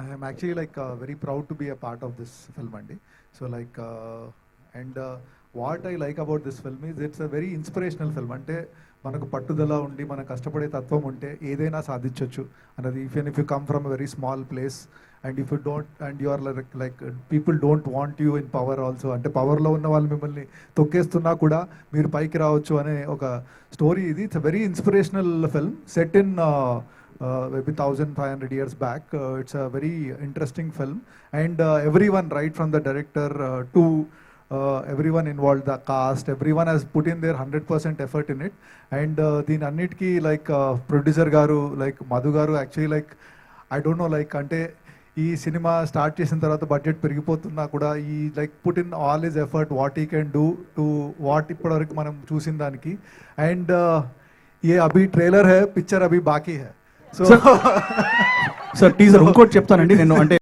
I am actually like very proud to be a part of this film, Andy. So like, what I like about this film is it's a very inspirational film. అంటే మనకు పట్టుదల ఉండి మన కష్టపడే తత్వం ఉంటే ఏదైనా సాధించవచ్చు అన్నది. Even if you come from a very small place and if you don't and you are like people don't want you in power also, అంటే పవర్లో ఉన్న వాళ్ళు మిమ్మల్ని తొక్కేస్తున్నా కూడా మీరు పైకి రావచ్చు అనే ఒక స్టోరీ ఇది. It's a very inspirational film set in maybe 1500 years back. It's a very interesting film, and everyone, right from the director to everyone involved, the cast, everyone has put in their 100% effort in it. And దీని అన్నిటికీ like producer గారు like Madhu గారు actually like I don't know like అంటే ఈ cinema start చేసిన తర్వాత budget పెరిగిపోతున్నా కూడా ఈ like put in all his effort what he can do to what ఇప్పటివరకు మనం చూసిన దానికి. అండ్ ये अभी ट्रेलर है, पिक्चर अभी बाकी है. సో సార్ టీజర్ ఇంకోటి చెప్తానండి నేను, అంటే